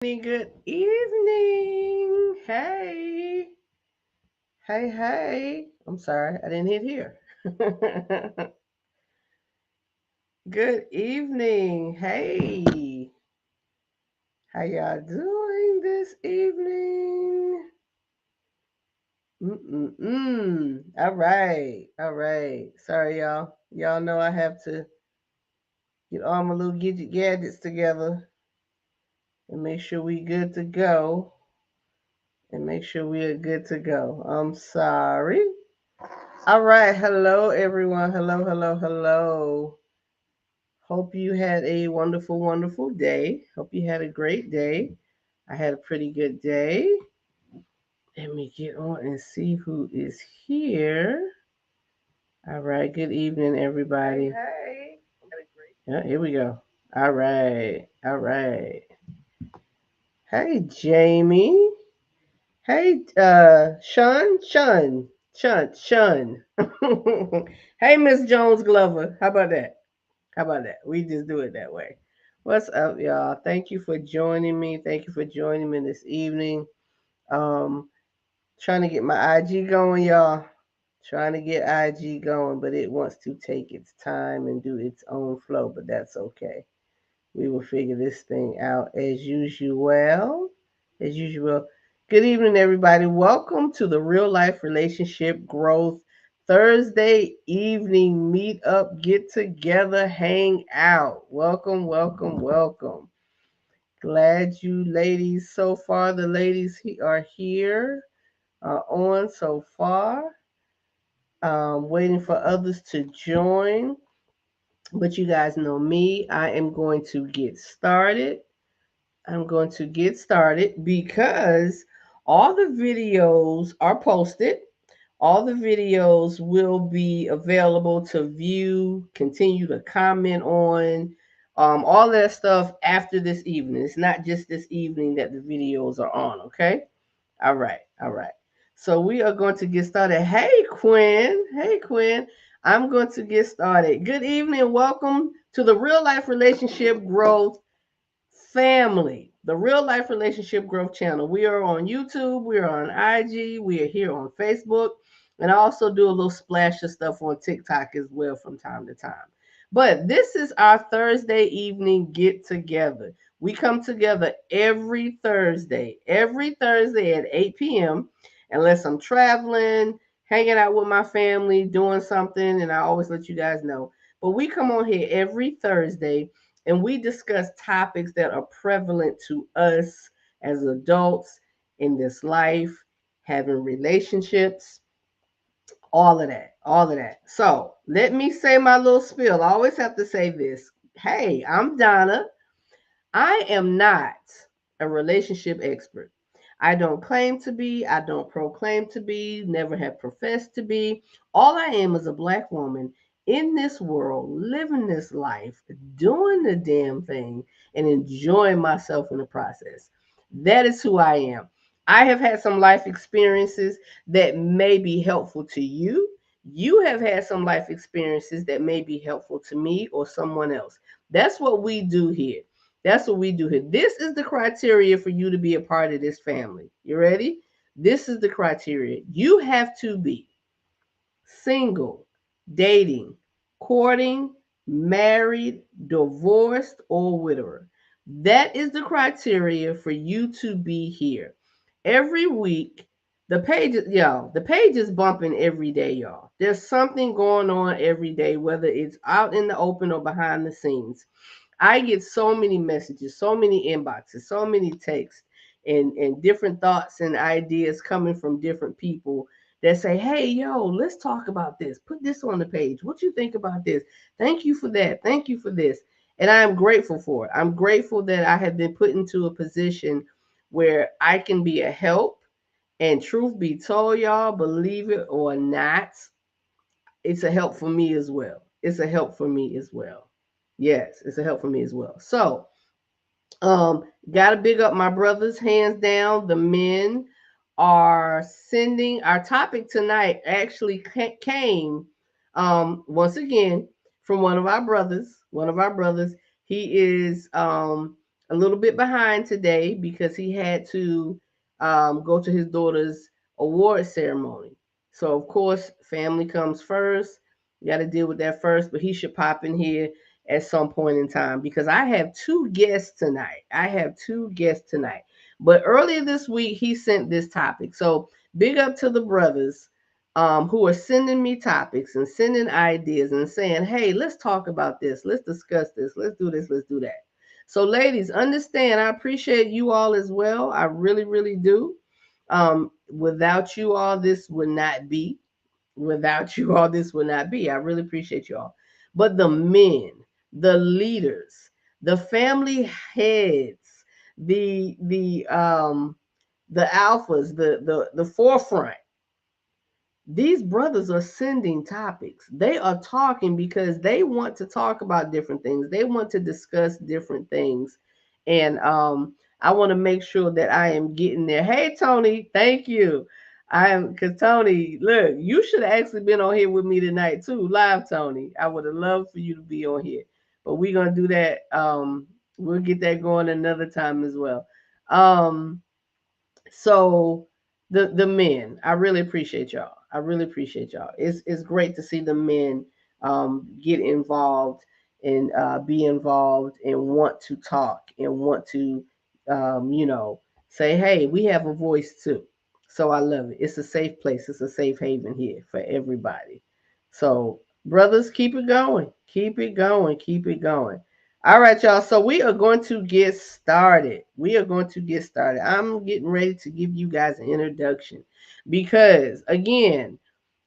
Good evening. Hey. I'm sorry, I didn't hit here. Good evening. Hey, how y'all doing this evening? All right. Sorry, y'all. Y'all know I have to get all my little gadgets together and make sure we good to go. And make sure we are good to go. I'm sorry. All right. Hello, everyone. Hello. Hope you had a wonderful day. Hope you had a great day. I had a pretty good day. Let me get on and see who is here. All right. Good evening, everybody. Yeah, here we go. All right. Hey, Jamie. Hey, Sean. Hey, Miss Jones Glover. How about that? How about that? We just do it that way. What's up, y'all? Thank you for joining me. Thank you for joining me this evening. Um, Trying to get my IG going, y'all. Trying to get IG going, but it wants to take its time and do its own flow, but that's okay. We will figure this thing out as usual. As usual. Good evening, everybody. Welcome to the Real Life Relationship Growth Thursday evening meetup, get together, hang out. Welcome. Glad you ladies so far. The ladies are here, on so far. Waiting for others to join. But you guys know me. I am going to get started. I'm going to get started because all the videos are posted. All the videos will be available to view, continue to comment on, all that stuff after this evening. It's not just this evening that the videos are on, okay? All right. So we are going to get started. Hey, Quinn. I'm going to get started. Good evening. Welcome to the Real Life Relationship Growth family, the Real Life Relationship Growth channel. We are on YouTube, we are on IG, we are here on Facebook, and I also do a little splash of stuff on TikTok as well from time to time. But this is our Thursday evening get together. We come together every Thursday at 8 p.m. Unless I'm traveling, hanging out with my family, doing something, and I always let you guys know. But we come on here every Thursday and we discuss topics that are prevalent to us as adults in this life, having relationships, all of that. So let me say my little spiel. I always have to say this. Hey, I'm Donna. I am not a relationship expert. I don't claim to be, I don't proclaim to be, never have professed to be. All I am is a black woman in this world, living this life, doing the damn thing, and enjoying myself in the process. That is who I am. I have had some life experiences that may be helpful to you. You have had some life experiences that may be helpful to me or someone else. That's what we do here. That's what we do here. This is the criteria for you to be a part of this family. You ready? This is the criteria. You have to be single, dating, courting, married, divorced, or widower. That is the criteria for you to be here. Every week, the page is bumping every day, y'all. There's something going on every day, whether it's out in the open or behind the scenes. I get so many messages, so many inboxes, so many texts, and different thoughts and ideas coming from different people that say, hey, yo, let's talk about this. Put this on the page. What you think about this? Thank you for that. Thank you for this. And I am grateful for it. I'm grateful that I have been put into a position where I can be a help. And truth be told, y'all, believe it or not, it's a help for me as well. It's a help for me as well. Yes, it's a help for me as well. So, gotta big up my brothers, hands down. The men are sending our topic tonight actually came once again from one of our brothers. He is a little bit behind today because he had to go to his daughter's award ceremony. So of course, family comes first. You got to deal with that first, but he should pop in here at some point in time because I have two guests tonight. I have two guests tonight. But earlier this week, he sent this topic. So big up to the brothers who are sending me topics and sending ideas and saying, hey, let's talk about this. Let's discuss this. Let's do this. Let's do that. So, ladies, understand, I appreciate you all as well. I really, really do. Without you all, this would not be. Without you all, this would not be. I really appreciate you all. But the men, the leaders, the family heads, the alphas, the forefront, these brothers are sending topics. They are talking because they want to talk about different things. They want to discuss different things. And I want to make sure that I am getting there. Hey Tony, thank you. I am because Tony, look, you should have actually been on here with me tonight too, live, Tony. I would have loved for you to be on here. But we're gonna do that. We'll get that going another time as well. Um, so the men, I really appreciate y'all. I really appreciate y'all. It's great to see the men get involved and be involved and want to talk and want to say, hey, we have a voice too. So I love it. It's a safe place. It's a safe haven here for everybody. So brothers, keep it going. Keep it going. Keep it going. All right, y'all. So we are going to get started. We are going to get started. I'm getting ready to give you guys an introduction because, again,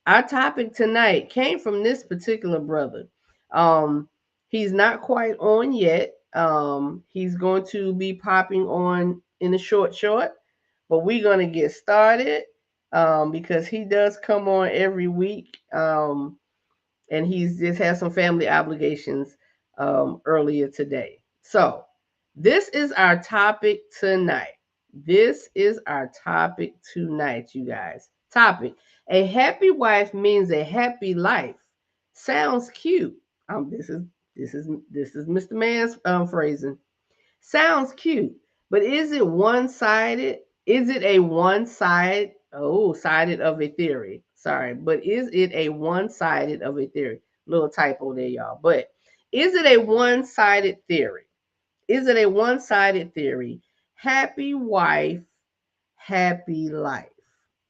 our topic tonight came from this particular brother. Um, he's not quite on yet. He's going to be popping on in a short, but we're going to get started because he does come on every week. And he's just had some family obligations earlier today. So, this is our topic tonight. This is our topic tonight, you guys. Topic: a happy wife means a happy life. Sounds cute. This is Mr. Man's phrasing. Sounds cute, but is it one sided? Is it a one side? Oh, sided of a theory. Sorry, but is it a one sided of a theory? Little typo there, y'all. But is it a one sided theory? Is it a one sided theory? Happy wife, happy life.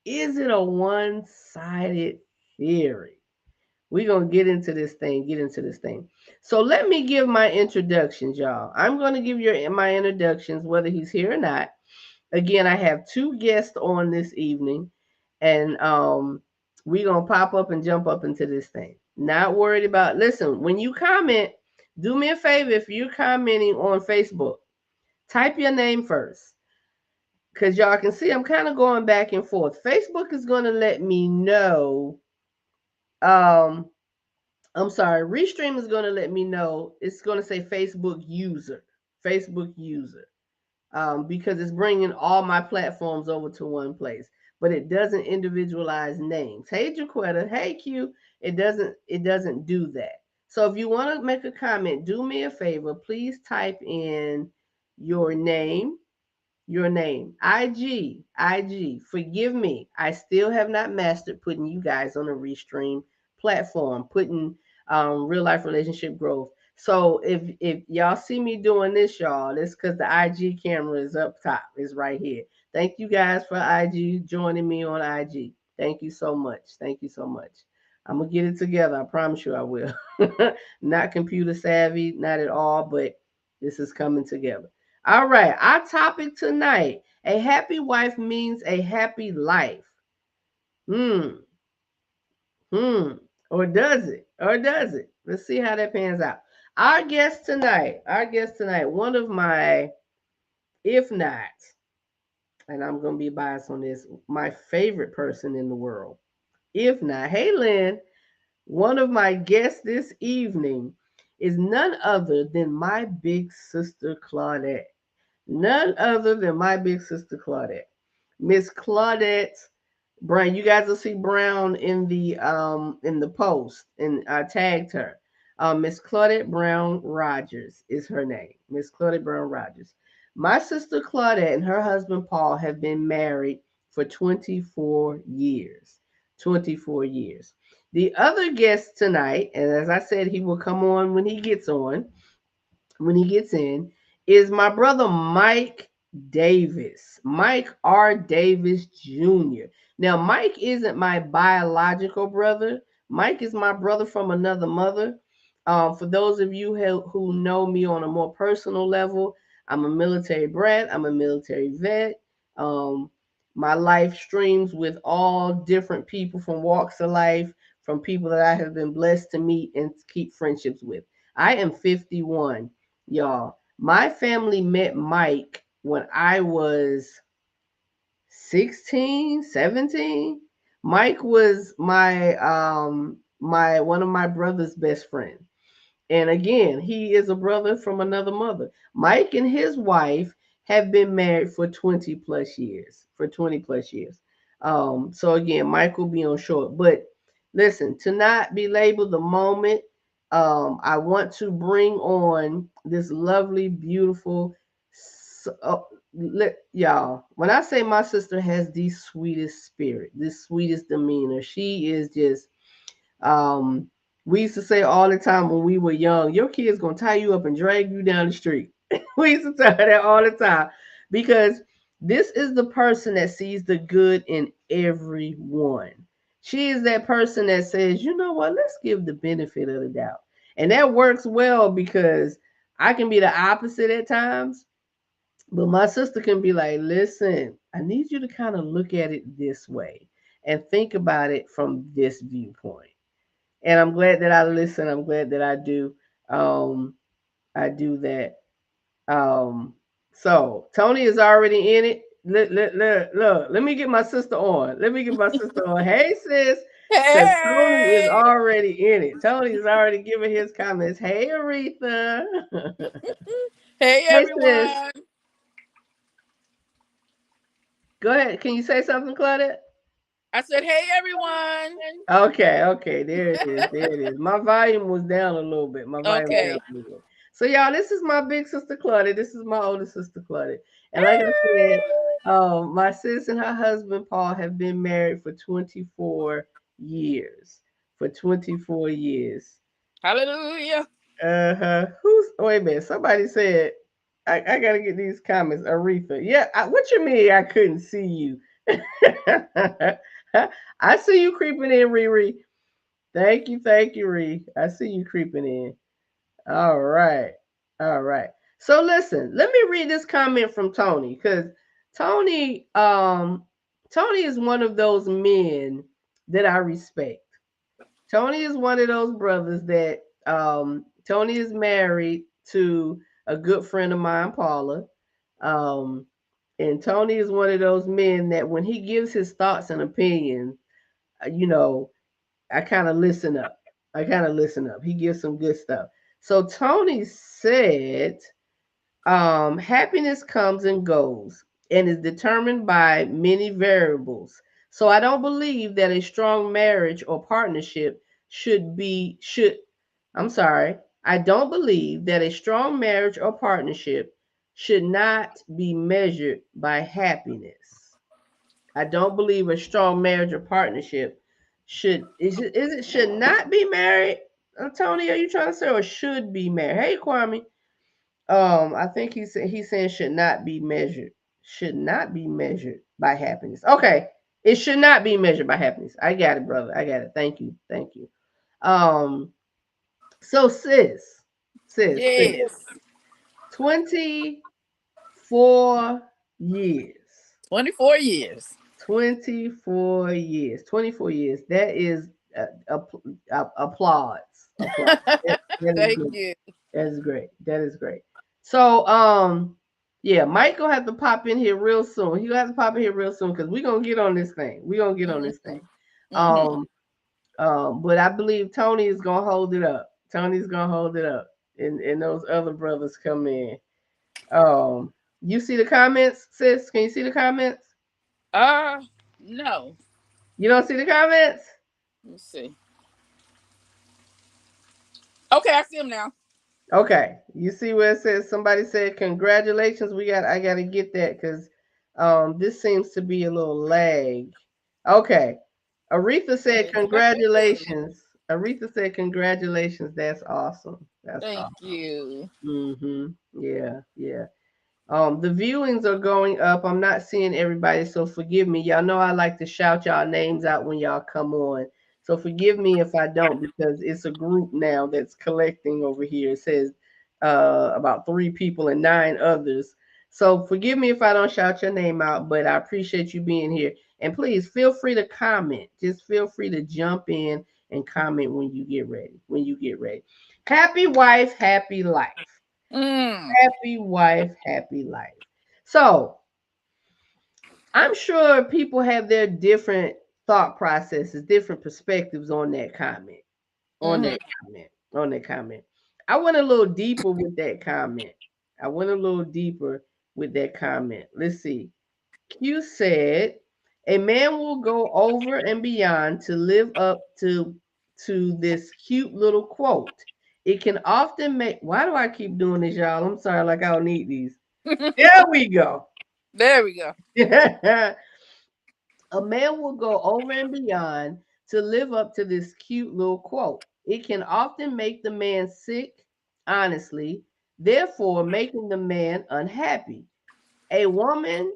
Is it a one sided theory? We're going to get into this thing. So let me give my introductions, y'all. I'm going to give you my introductions, whether he's here or not. Again, I have two guests on this evening, and we're going to pop up and jump up into this thing. Not worried about, listen, when you comment, do me a favor if you're commenting on Facebook, type your name first. Because y'all can see I'm kind of going back and forth. Facebook is going to let me know um, I'm sorry, Restream is going to let me know. It's going to say Facebook user, because it's bringing all my platforms over to one place, but it doesn't individualize names. Hey, Jaquetta. Hey, Q. It doesn't do that. So if you want to make a comment, do me a favor. Please type in your name, IG. Forgive me. I still have not mastered putting you guys on a Restream platform, putting real life relationship growth. So if y'all see me doing this, y'all, it's because the IG camera is up top. It's right here. Thank you guys for IG joining me on IG. Thank you so much. Thank you so much. I'm gonna get it together. I promise you I will. Not computer savvy, not at all, but this is coming together. All right, our topic tonight: a happy wife means a happy life. Hmm, hmm. Or does it? Or does it? Let's see how that pans out. Our guest tonight, one of my, if not, and I'm going to be biased on this, my favorite person in the world. If not, hey, Lynn, one of my guests this evening is none other than my big sister Claudette. None other than my big sister Claudette. Miss Claudette Brown. You guys will see Brown in the post, and I tagged her. Miss Claudette Brown Rogers is her name. Miss Claudette Brown Rogers. My sister Claudette and her husband Paul have been married for 24 years. 24 years. The other guest tonight, and as I said, he will come on when he gets on, when he gets in, is my brother Mike Davis, Mike R. Davis Jr. Now, Mike isn't my biological brother. Mike is my brother from another mother. For those of you who know me on a more personal level, I'm a military brat. I'm a military vet. Um, my life streams with all different people from walks of life, from people that I have been blessed to meet and keep friendships with. I am 51. Y'all, my family met Mike when I was 16, 17. Mike was my one of my brother's best friend. And again, he is a brother from another mother. Mike and his wife have been married for 20 plus years. For 20 plus years. So again, Mike will be on short. But listen, to not belabor the moment, I want to bring on this lovely, beautiful, y'all. When I say my sister has the sweetest spirit, the sweetest demeanor, she is just um, we used to say all the time when we were young, your kid's gonna tie you up and drag you down the street. We used to tell her that all the time because this is the person that sees the good in everyone. She is that person that says, you know what, let's give the benefit of the doubt. And that works well because I can be the opposite at times, but my sister can be like, listen, I need you to kind of look at it this way and think about it from this viewpoint. And I'm glad that I listen. I'm glad that I do. Um, I do that. So Tony is already in it. Look, let me get my sister on. Let me get my sister on. Hey, sis. Because Tony is Hey, already in it. Tony is already giving his comments. Hey, Aretha. hey Hey, sis. everyone. Go ahead. Can you say something, Claudette? I said, hey everyone. Okay, okay, there it is, there it is. My volume was down a little bit. My volume was down Okay. a little bit. So y'all, this is my big sister Claudia. This is my older sister Claudia. And like I said, my sis and her husband Paul have been married for 24 years. For 24 years. Hallelujah. Uh-huh. Who's wait a minute? Somebody said I gotta get these comments. Aretha. Yeah, what you mean I couldn't see you? I see you creeping in, Riri. Thank you, Ree. I see you creeping in. All right. All right. So listen, let me read this comment from Tony because Tony, Tony is one of those men that I respect. Tony is one of those brothers that Tony is married to a good friend of mine, Paula. Um, and Tony is one of those men that when he gives his thoughts and opinions, you know, I kind of listen up. I kind of listen up. He gives some good stuff. So Tony said, happiness comes and goes and is determined by many variables. So I don't believe that a strong marriage or partnership should I'm sorry. I don't believe that a strong marriage or partnership should not be measured by happiness. I don't believe a strong marriage or partnership is it should not be married. Tony, are you trying to say or should be married? Hey, Kwame. I think he's saying should not be measured. Should not be measured by happiness. Okay, it should not be measured by happiness. I got it, brother. I got it. Thank you. Thank you. Um. So sis, Yes. 24 years. 24 years. 24 years. 24 years. That is applause. Applause. That is Thank good. you. That is great. That is great. So, yeah, Mike gonna have to pop in here real soon. He gonna have to pop in here real soon because we're gonna get on this thing. We're gonna get on this Hmm. thing. Hmm. Um, but I believe Tony is gonna hold it up. Tony's gonna hold it up, and those other brothers come in. Um, you see the comments, sis? Can you see the comments? Uh, no. You don't see the comments? Let me see. Okay, I see him now. Okay, you see where it says somebody said congratulations. I gotta get that because this seems to be a little lag. Okay. Aretha said Yes, thank you. congratulations. Aretha said congratulations. That's awesome. That's Thank awesome. you. Yeah, yeah. The viewings are going up. I'm not seeing everybody, so forgive me. Y'all know I like to shout y'all names out when y'all come on. So forgive me if I don't, because it's a group now that's collecting over here. It says about 3 people and 9 others. So forgive me if I don't shout your name out, but I appreciate you being here. And please feel free to comment. Just feel free to jump in and comment when you get ready. When you get ready. Happy wife, happy life. Mm. Happy wife, happy life. So I'm sure people have their different thought processes, different perspectives on that comment. On Hmm. that comment. On that comment. I went a little deeper with that comment. I went a little deeper with that comment. Let's see. Q said, "A man will go over and beyond to live up to this cute little quote. It can often make." Why do I keep doing this, y'all? I'm sorry, like I don't need these. There we go. There we go. A man will go over and beyond to live up to this cute little quote. It can often make the man sick, honestly, therefore making the man unhappy. A woman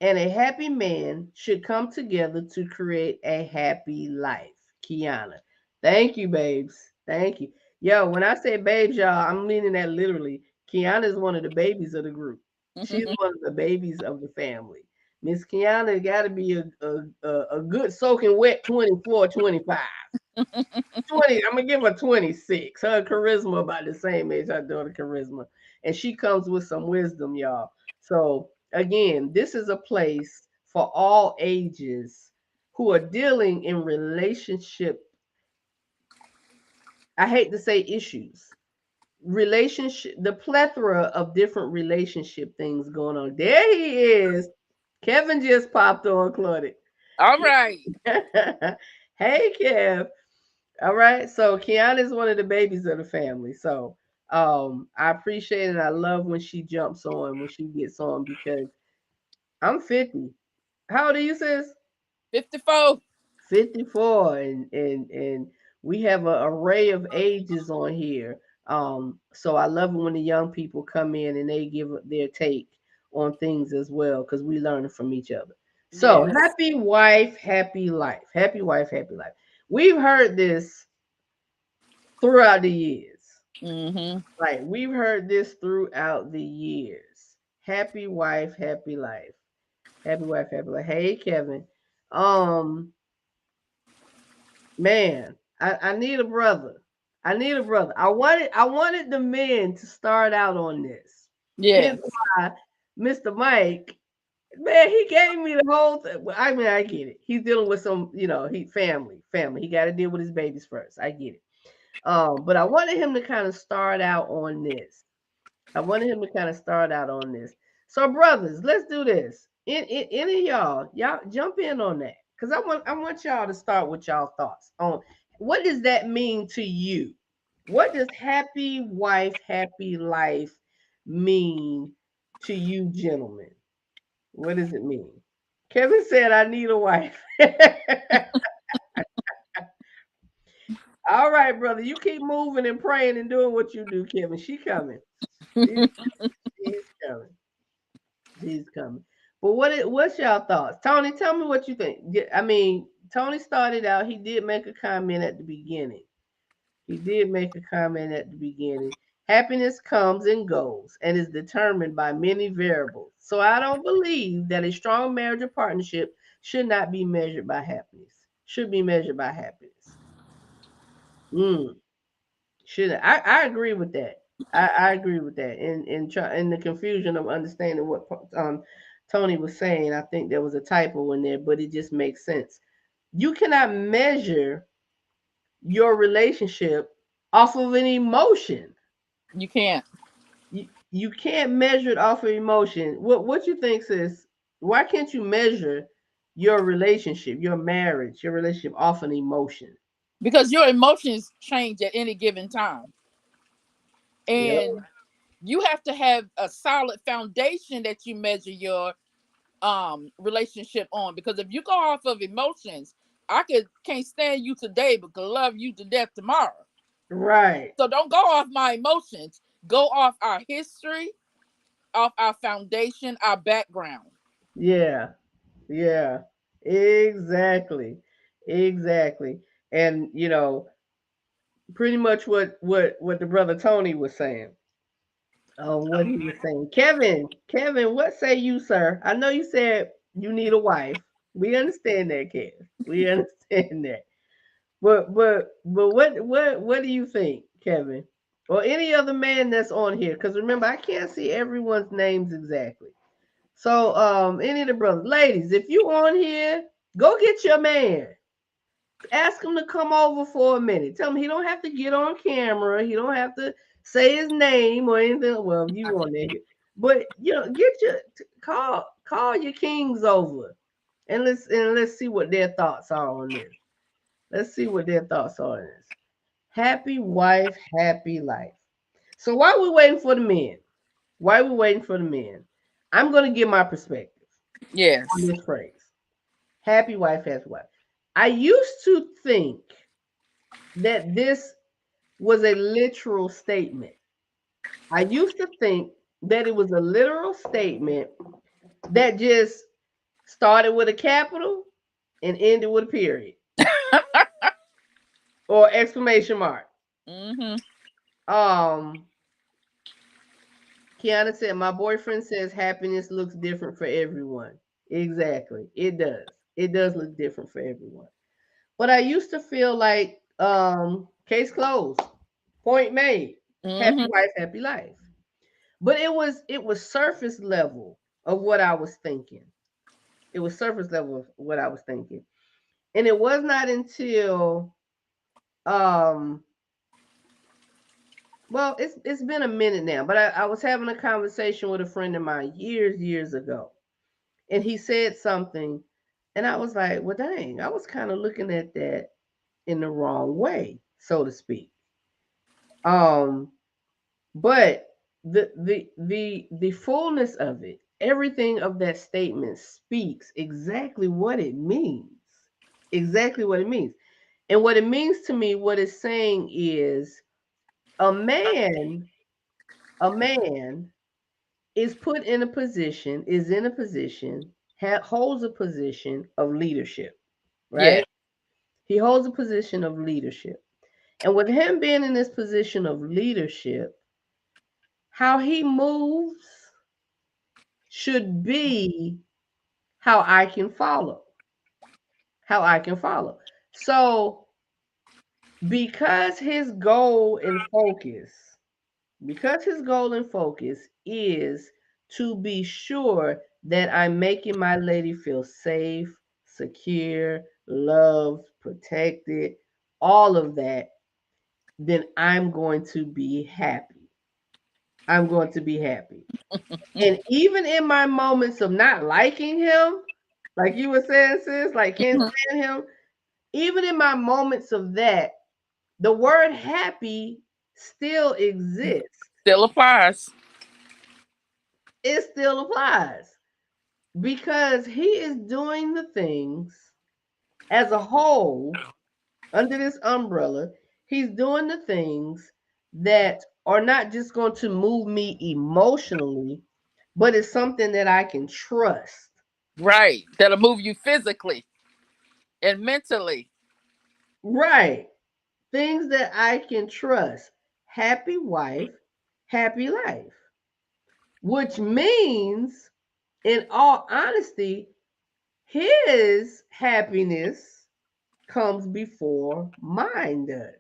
and a happy man should come together to create a happy life. Kiana. Thank you, babes. Thank you. Yo, when I say babes, y'all, I'm meaning that literally. Kiana is one of the babies of the group. She's one of the babies of the family. Miss Kiana got to be a good soaking wet 24, 25. 20, I'm gonna give her 26. Her charisma about the same age her daughter charisma. And she comes with some wisdom, y'all. So again, this is a place for all ages who are dealing in relationship. I hate to say issues. Relationship, the plethora of different relationship things going on. There he is. Kevin just popped on, Claudia. All right. Hey, Kev. All right. So Kiana is one of the babies of the family. So I appreciate it. I love when she jumps on, when she gets on, because I'm 50. How old are you, sis? 54. 54. And we have an array of ages on here. So I love it when the young people come in and they give their take on things as well, because we learn from each other. So Yes. happy wife, happy life. Happy wife, happy life. We've heard this throughout the years. Hmm. Like we've heard this throughout the years. Happy wife, happy life. Happy wife, happy life. Hey Kevin. Um man, I need a brother. I need a brother. I wanted the men to start out on this. Hence Yes. why Mr. Mike, man, he gave me the whole thing. Well, I mean, I get it. He's dealing with some, he family. He got to deal with his babies first. I get it. But I wanted him to kind of start out on this. I wanted him to kind of start out on this. So, brothers, let's do this. Any of y'all jump in on that, because I want y'all to start with y'all thoughts on what does that mean to you. What does happy wife, happy life mean to you, gentlemen? What does it mean? Kevin said, "I need a wife." All right, brother, you keep moving and praying and doing what you do, Kevin. She coming. She's, she's coming. She's coming. But what's y'all thoughts? Tony, tell me what you think. I mean, Tony started out, he did make a comment at the beginning. He did make a comment at the beginning. Happiness comes and goes and is determined by many variables. So I don't believe that a strong marriage or partnership should not be measured by happiness. Should be measured by happiness. Mm, should I agree with that. I agree with that. In the confusion of understanding what Tony was saying, I think there was a typo in there, but it just makes sense. You cannot measure your relationship off of an emotion. You can't. You can't measure it off of emotion. What you think, sis? Why can't you measure your relationship, your marriage, your relationship off an emotion? Because your emotions change at any given time. Yep. And you have to have a solid foundation that you measure your relationship on, because if you go off of emotions, can't stand you today but could love you to death tomorrow. Right. So don't go off my emotions. Go off our history, off our foundation, our background. Yeah. Yeah. Exactly. Exactly. And pretty much what the brother Tony was saying. What he was saying. Kevin, what say you, sir? I know you said you need a wife. We understand that, Kevin. We understand that. But what do you think, Kevin? Or any other man that's on here? Because remember, I can't see everyone's names exactly. So any of the brothers, ladies, if you on here, go get your man. Ask him to come over for a minute. Tell him he don't have to get on camera. He don't have to say his name or anything. Well, you want it, but get your call your kings over, and let's see what their thoughts are on this. Let's see what their thoughts are on this. Happy wife, happy life. So while we're waiting for the men, I'm gonna give my perspective on Yes. this phrase. Happy wife, happy wife. I used to think that this was a literal statement. I used to think that it was a literal statement that just started with a capital and ended with a period or exclamation mark. Mm-hmm. Um, Kiana said, "My boyfriend says happiness looks different for everyone." Exactly, it does. It does look different for everyone. But I used to feel like case closed, point made. Happy Mm-hmm. wife, happy life. But it was surface level of what I was thinking. It was surface level of what I was thinking. And it was not until um well, it's been a minute now, but I was having a conversation with a friend of mine years ago. And he said something, and I was like, well, dang, I was kind of looking at that in the wrong way, so to speak. Um, but the fullness of it, everything of that statement speaks exactly what it means. Exactly what it means. And what it means to me, what it's saying is a man, a man is in a position, holds a position of leadership, Yeah. right? He holds a position of leadership. And with him being in this position of leadership, how he moves should be how I can follow. How I can follow. So, because his goal and focus, because his goal and focus is to be sure that I'm making my lady feel safe, secure, loved, protected, all of that, then I'm going to be happy. I'm going to be happy. And even in my moments of not liking him, like you were saying, sis, like can't Mhm. stand him, even in my moments of that, the word happy still exists. Still applies. It still applies because he is doing the things as a whole under this umbrella. He's doing the things that are not just going to move me emotionally, but it's something that I can trust. Right. That'll move you physically and mentally. Right. Things that I can trust. Happy wife, happy life. Which means, in all honesty, his happiness comes before mine does.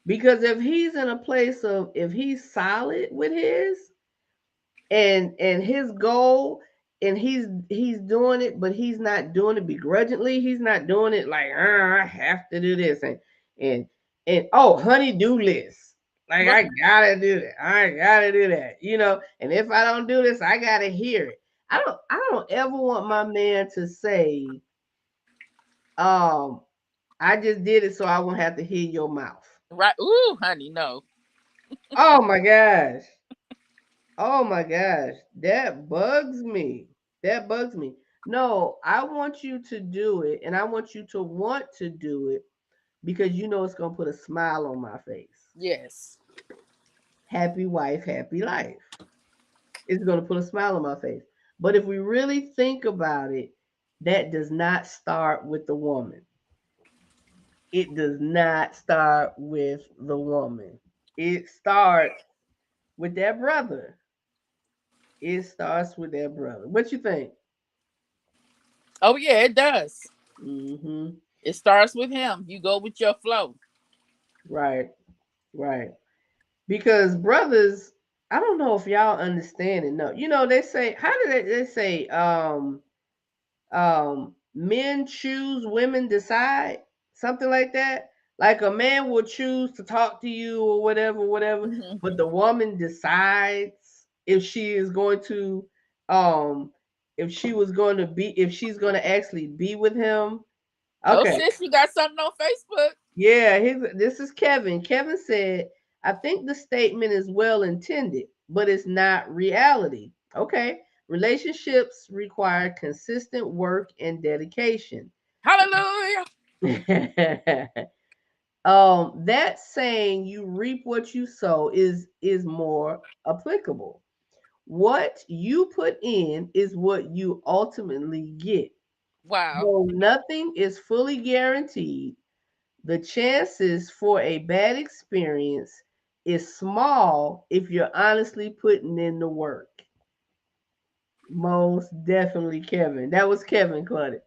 Because if he's in a place of, if he's solid with his and his goal, and he's doing it, but he's not doing it begrudgingly. He's not doing it like, I have to do this and and oh, honey do list. Like Right. I gotta do that. I gotta do that. And if I don't do this, I gotta hear it. I don't ever want my man to say, um, I just did it so I won't have to hear your mouth. Right. Ooh, honey, no. Oh my gosh. Oh my gosh. That bugs me. That bugs me. No, I want you to do it and I want you to want to do it because you know it's going to put a smile on my face. Yes. Happy wife, happy life. It's going to put a smile on my face. But if we really think about it, that does not start with the woman. It does not start with the woman. It starts with that brother. It starts with that brother. What you think? Oh yeah, it does. Mm-hmm. It starts with him. You go with your flow. Right, right. Because brothers, I don't know if y'all understand it. No, they say, how do they say, men choose, women decide, something like that. Like a man will choose to talk to you or whatever, whatever, Hmm. but the woman decides if she is going to, um, if she was going to be, if she's going to actually be with him. Oh Okay, sis, you got something on Facebook? yeah, this is Kevin. Kevin said, I think the statement is well intended, but it's not reality. Okay. Relationships require consistent work and dedication. Hallelujah. That saying you reap what you sow is more applicable. What you put in is what you ultimately get. Wow. Though nothing is fully guaranteed, the chances for a bad experience is small if you're honestly putting in the work. Most definitely, Kevin. That was Kevin Clutted.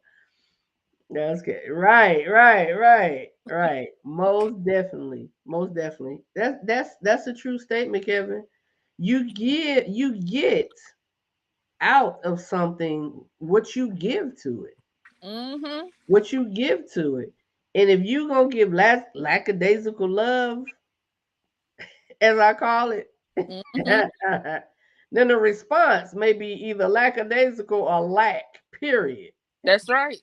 That's good. Right, right, right, right. Most definitely. Most definitely. That's a true statement, Kevin. You get out of something what you give to it. Mm-hmm. What you give to it. And if you gonna give lackadaisical love, as I call it, Mm-hmm. then the response may be either lackadaisical or lack, period. That's right.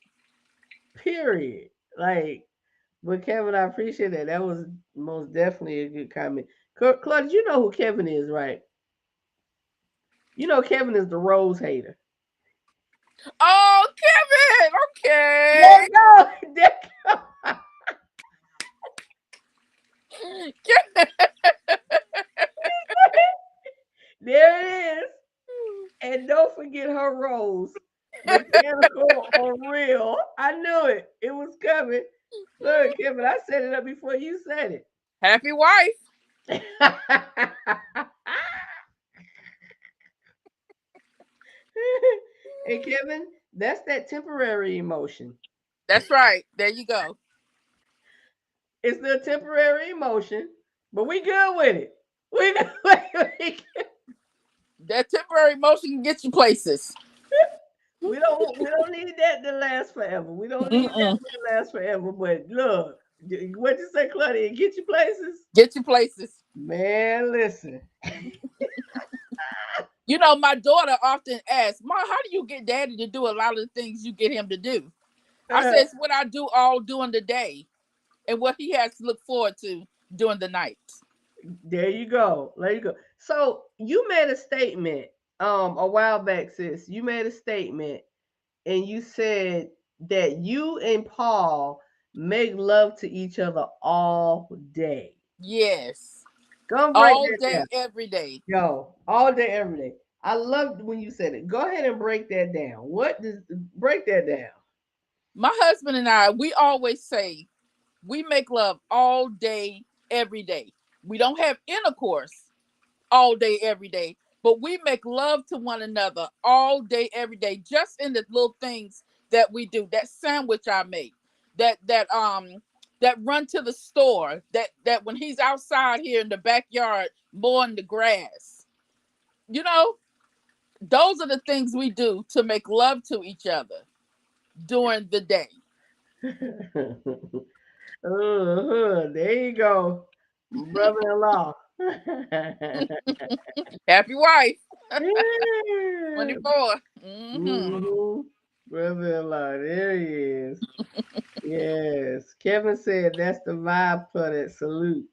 Period. Like, but Kevin, I appreciate that. That was most definitely a good comment. Claude, you know who Kevin is, right? You know Kevin is the rose hater. Oh, Kevin. There Okay. you go. There it is. And don't forget her rose. Mechanical or real. I knew it. It was coming. Look, Kevin, I set it up before you said Happy wife. it. And Kevin, that's that temporary emotion. That's right. There you go. It's the temporary emotion, but we good with it. We good with it. That temporary motion can get you places. We don't need that to last forever. We don't need that Mm-mm. to last forever. But look, what you say, Claudia? Get you places, Get you places. man. Listen. You know, my daughter often asks, "Mom, how do you get Daddy to do a lot of the things you get him to do?" I Uh, said, "It's what I do all during the day, and what he has to look forward to during the night." there you go. There you go. So you made a statement a while back, sis. You made a statement and you said that you and Paul make love to each other all day. Yes, Go break all that day, down. every day. Yo, all day, every day. I loved when you said it. Go ahead and break that down. What does break that down? My husband and I, we always say we make love all day, every day. We don't have intercourse all day, every day, but we make love to one another all day, every day, just in the little things that we do. That sandwich I make, that run to the store, that when he's outside here in the backyard mowing the grass, you know, those are the things we do to make love to each other during the day. There you go, brother-in-law. Happy wife. 24. Mhm. Brother-in-law, there he is. Yes, Kevin said that's the vibe for that salute.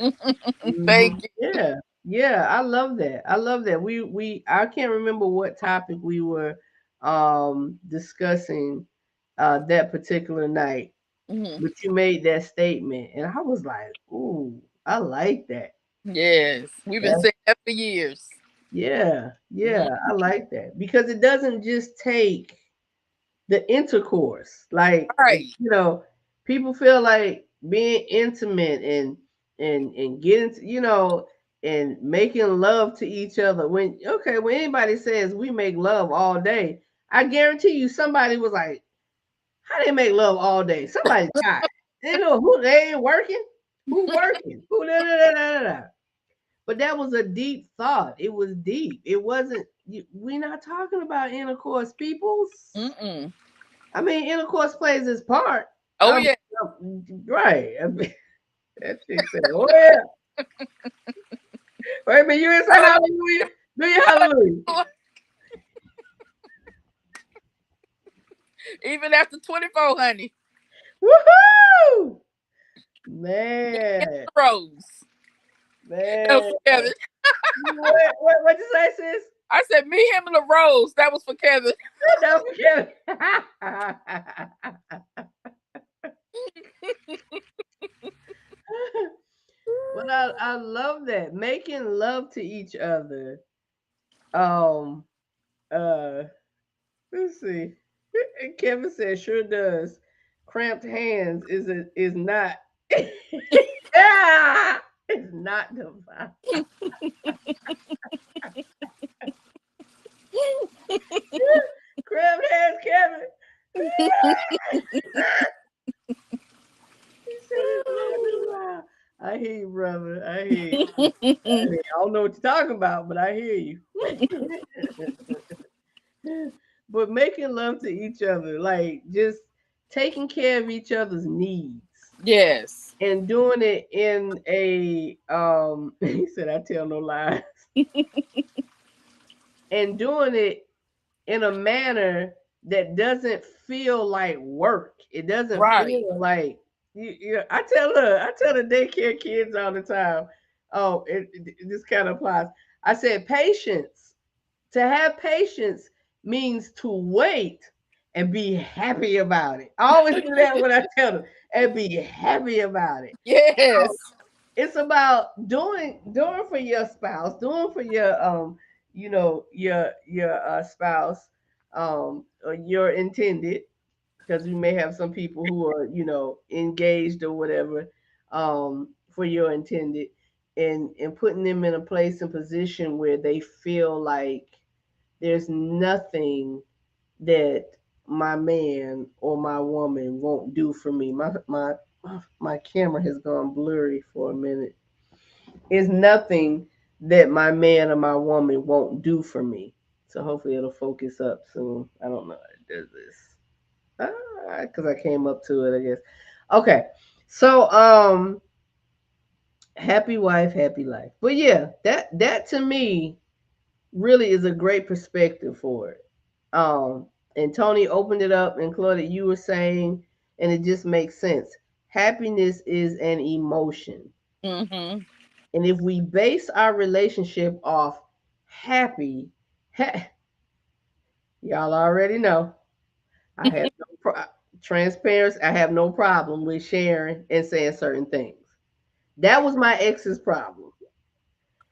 Mhm. Thank you. Yeah, yeah, I love that. I love that. I can't remember what topic we were discussing that particular night, Mhm. but you made that statement, and I was like, "Ooh, I like that." Yes, we've been That's, saying that for years. yeah, Mhm. yeah, I like that because it doesn't just take the intercourse. Like, Right. people feel like being intimate and getting and making love to each other. When anybody says we make love all day, I guarantee you somebody was like, how they make love all day? Somebody tired. They know who they ain't working. Who working? Who da, da, da, da, da. But that was a deep thought. It was deep. It wasn't. We're not talking about intercourse, peoples. Mm-mm. I mean, intercourse plays its part. Oh Um, yeah. right. I mean, that chick said, "Oh yeah." Wait a minute, you didn't say hallelujah. Do your hallelujah. Even after 24, honey. Woohoo! Man, Rose. That was man. for Kevin. What you say, sis? I said, me, him, and the Rose. That was for Kevin. Don't forget. But I love that making love to each other. Um. Uh. Let's see. Kevin said, "Sure does. Cramped hands is not. Ah, it's not divine. Cramped hands, Kevin. He said it's not divine. I hear you, brother. I hear you. I don't know what you're talking about, but I hear you. But making love to each other, like just taking care of each other's needs Yes. and doing it in a he said I tell no lies, and doing it in a manner that doesn't feel like work. It doesn't Right. feel like I tell the daycare kids all the time. Oh, this kind of applies. I said patience. To have patience means to wait and be happy about it. I always do that when I tell them and be happy about it. Yes. It's about doing for your spouse, doing for your your spouse, or your intended, because you may have some people who are engaged or whatever, for your intended, and putting them in a place and position where they feel like there's nothing that my man or my woman won't do for me. My camera has gone blurry for a minute. It's nothing that my man or my woman won't do for me. So hopefully it'll focus up soon. I don't know how it does this. Because I came up to it, I guess. Okay. So happy wife, happy life. But yeah, that to me really is a great perspective for it. Um, and Tony opened it up, and Claudia, you were saying, and it just makes sense. Happiness is an emotion. Mm-hmm. And if we base our relationship off happy, ha- y'all already know, I have no transparency. I have no problem with sharing and saying certain things. That was my ex's problem.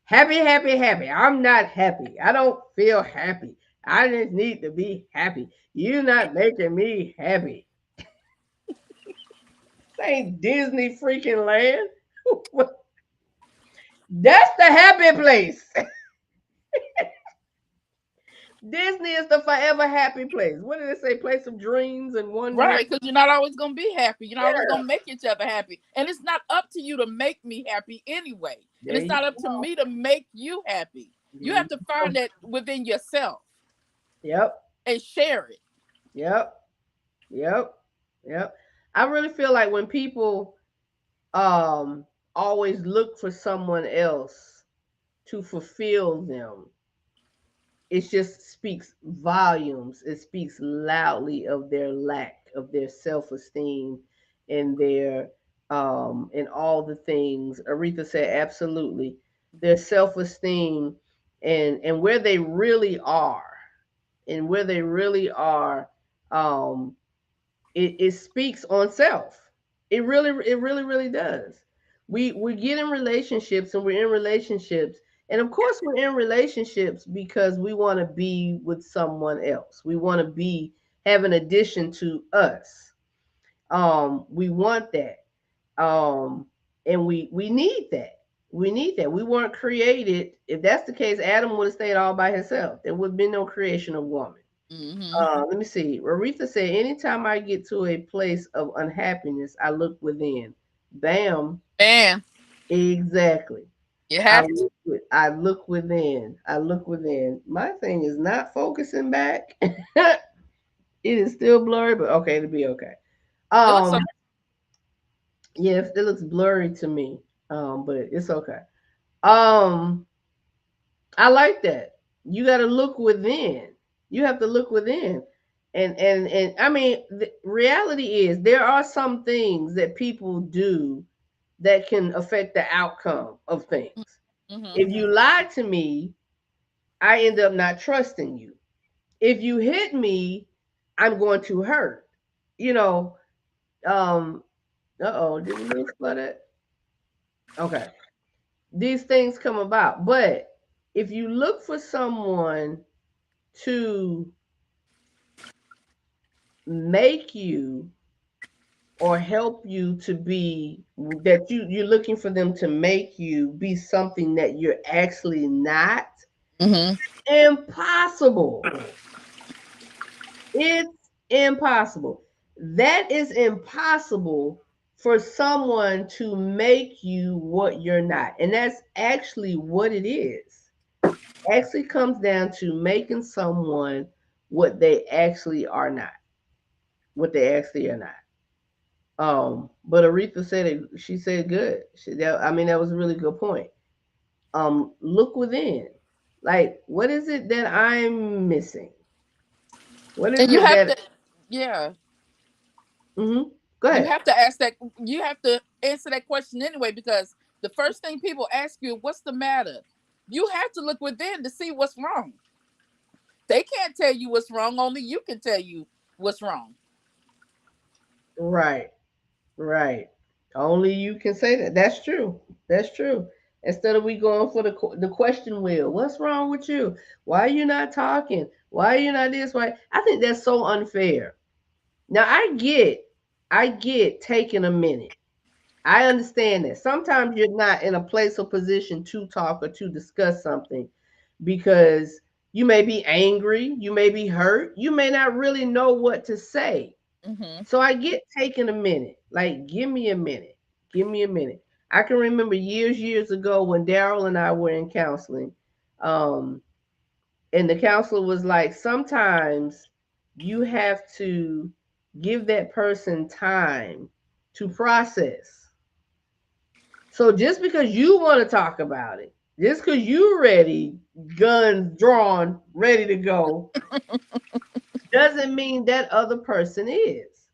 Happy, happy, happy. I'm not happy. I don't feel happy. I just need to be happy. You're not making me happy. This ain't Disney freaking land. That's the happy place. Disney is the forever happy place. What did it say? Place of dreams and wonderment. Right, because you're not always gonna be happy. You're not always Yeah, gonna make each other happy. And it's not up to you to make me happy anyway. And there it's you not up to go. me to make you happy. There You have you to go. find that within yourself Yep, and share it. yep, yep, yep. I really feel like when people always look for someone else to fulfill them, it just speaks volumes. It speaks loudly of their lack of their self-esteem and their and all the things. Aretha said absolutely. Their self-esteem and where they really are, and where they really are, um, it speaks on self. It really does. We get in relationships, and we're in relationships, and of course we're in relationships because we want to be with someone else. We want to be have an addition to us. We want that. um and we need that. We need that. We weren't created. If that's the case, Adam would have stayed all by himself. There would have been no creation of woman. Mm-hmm. Let me see. Aretha said, anytime I get to a place of unhappiness, I look within. Bam. And Exactly. you have to. I look within. I look within. My thing is not focusing back. It is still blurry, but okay, it'll be okay. It looks like Um, yeah, it looks blurry to me. But it's okay. Um, I like that. You got to look within. You have to look within. And I mean, the reality is there are some things that people do that can affect the outcome of things. mm-hmm. If you lie to me, I end up not trusting you. If you hit me, I'm going to hurt. You know, um, uh-oh, did we lose that? Okay. These things come about. But if you look for someone to make you or help you to be that you're looking for them to make you be something that you're actually not, Mm-hmm. impossible. It's impossible. That is impossible for someone to make you what you're not. And that's actually what it is. Actually comes down to making someone what they actually are not. What they actually are not. But Aretha said it. She said good. I mean, that was a really good point. Look within. Like, what is it that I'm missing? What is And you it have that? to, yeah, Go you ahead. have to ask that. You have to answer that question anyway, because the first thing people ask you, "What's the matter?" You have to look within to see what's wrong. They can't tell you what's wrong. Only you can tell you what's wrong. Right, right. Only you can say that. That's true. That's true. Instead of we going for the question wheel, what's wrong with you? Why are you not talking? Why are you not this? Why? I think that's so unfair. Now I get taking a minute. I understand that. Sometimes you're not in a place or position to talk or to discuss something because you may be angry, you may be hurt, you may not really know what to say. Mm-hmm. So I get taking a minute. Like, give me a minute. Give me a minute. I can remember years ago when Daryl and I were in counseling. Um, and the counselor was like, sometimes you have to give that person time to process. So just because you want to talk about it, just because you're ready, guns drawn, ready to go, doesn't mean that other person is.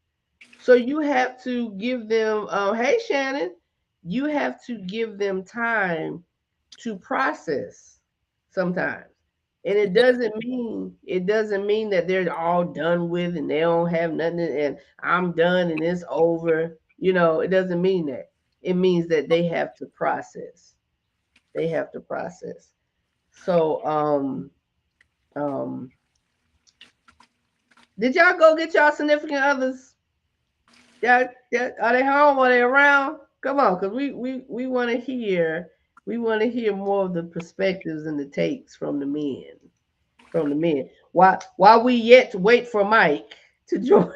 So you have to give them, hey Shannon, you have to give them time to process sometimes. And it doesn't mean that they're all done with and they don't have nothing and I'm done and it's over. It doesn't mean that. It means that they have to process. They have to process. So um did y'all go get y'all significant others? Yeah, are they home? Are they around? Come on, because we want to hear more of the perspectives and the takes from the men. From the men. While we yet to wait for Mike to join,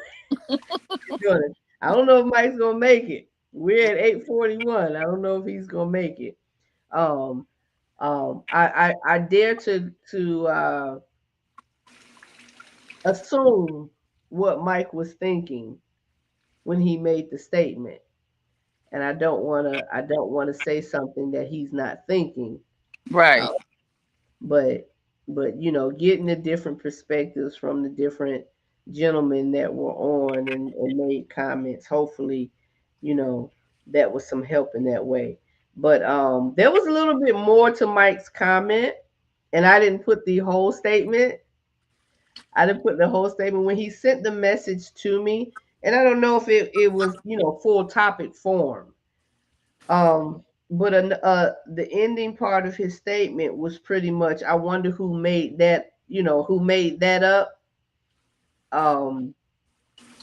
join us. I don't know if Mike's gonna make it. We're at 8:41. I don't know if he's gonna make it. Um I dare to assume what Mike was thinking when he made the statement. And I don't want to say something that he's not thinking. Uh, Right. but getting the different perspectives from the different gentlemen that were on and made comments. Hopefully, you know. that was some help in that way. But there was a little bit more to Mike's comment, and I didn't put the whole statement. I didn't put the whole statement when he sent the message to me, and I don't know if it was full topic form. But the ending part of his statement was pretty much, I wonder who made that, who made that up. Um,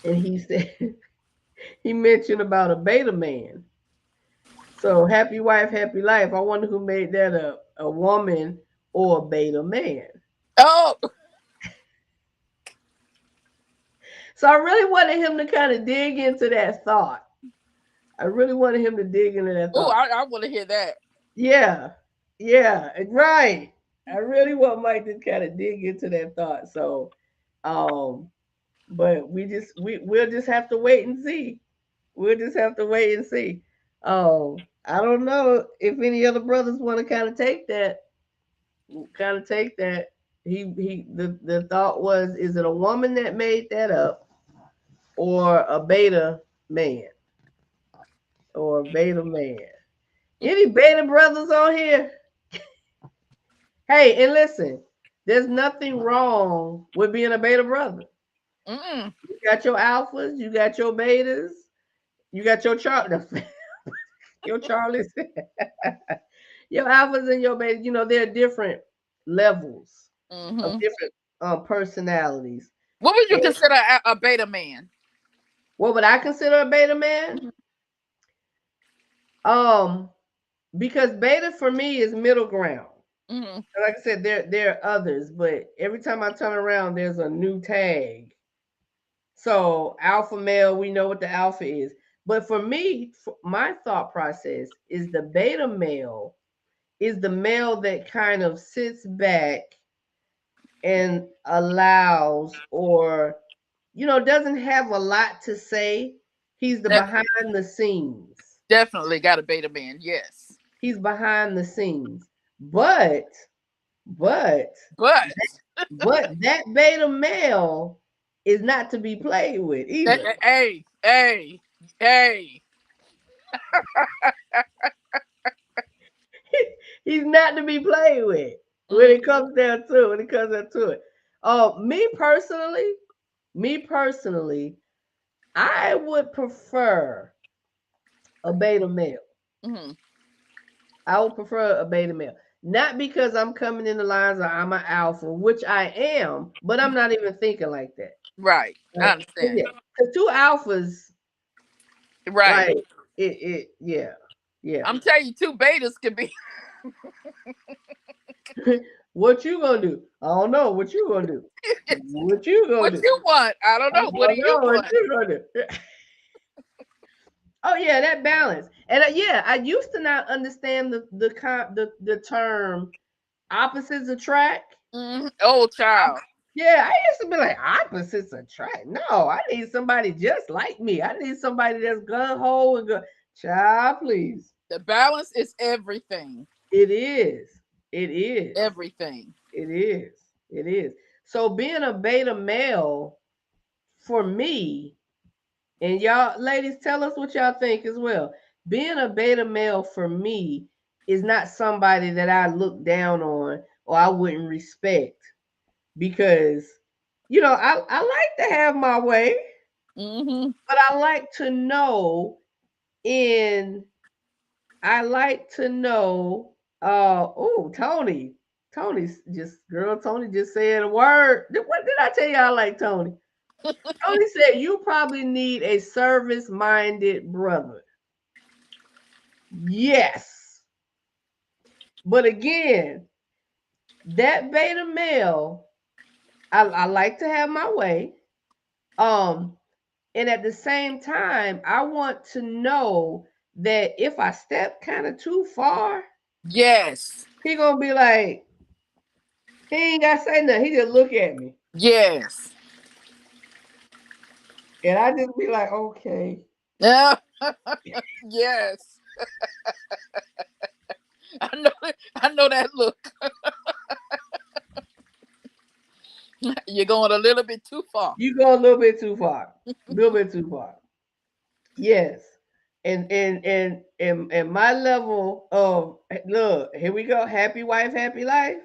and he said he mentioned about a beta man. So happy wife, happy life. I wonder who made that up, a woman or a beta man. Oh, So I really wanted him to kind of dig into that thought. I really wanted him to dig into that oh, thought. I want to hear that. Yeah, yeah, right. I really want Mike to kind of dig into that thought. So, um, but we'll just have to wait and see. We'll just have to wait and see. I don't know if any other brothers want to kind of take that. Kind of take that. The thought was, is it a woman that made that up, or a beta man, or a beta man? Any beta brothers on here? Hey, and listen, there's nothing wrong with being a beta brother. Mm-mm. You got your alphas, you got your betas, you got your your Charlies, your alphas and your betas. There are different levels of Mm-hmm. different personalities. What would you And consider a beta man? what would I consider a beta man? Mm-hmm. Um, because beta for me is middle ground. Mm-hmm. Like I said, there are others, but every time I turn around, there's a new tag. So alpha male, we know what the alpha is. But for me, my thought process is the beta male is the male that kind of sits back and allows, or doesn't have a lot to say. He's the behind the scenes. Definitely got a beta man. Yes, He's behind the scenes. But but but that beta male is not to be played with either. hey, hey, hey. He's not to be played with when it Mm-hmm. comes down to it. When it comes down to it. Me personally, I would prefer a beta male. Mm-hmm. I would prefer a beta male. Not because I'm coming in the lines of I'm an alpha, which I am, but I'm not even thinking like that. Right, I Right? understand. Yeah. The two alphas, Right, like yeah, yeah. I'm telling you, two betas could be. What you gonna do? I don't know. What you gonna do? What you gonna What do? you want? I don't I know. What do don't you know what want? you gonna do. Oh yeah, that balance. And yeah, I used to not understand the term opposites attract. Mm-hmm. Oh, child. Yeah, I used to be like, opposites attract. No, I need somebody just like me. I need somebody that's gun ho and go. Child, please. The balance is everything. It is. It is. Everything. It is. It is. So being a beta male for me, and y'all ladies, tell us what y'all think as well. Being a beta male for me is not somebody that I look down on or I wouldn't respect, because I like to have my way, Mm-hmm. but in I like to know oh, Tony just said a word. What did I tell y'all, like Tony? Tony said you probably need a service-minded brother. Yes. But again, that beta male, I like to have my way. Um, and at the same time, I want to know that if I step kind of too far, Yes. he gonna be like, he ain't gotta say nothing. He just look at me. Yes. And I just be like, okay. Yeah. Yes. I know. I know that look. You're going a little bit too far. You go a little bit too far. A little bit too far. Yes. And my level of look, here we go, happy wife, happy life.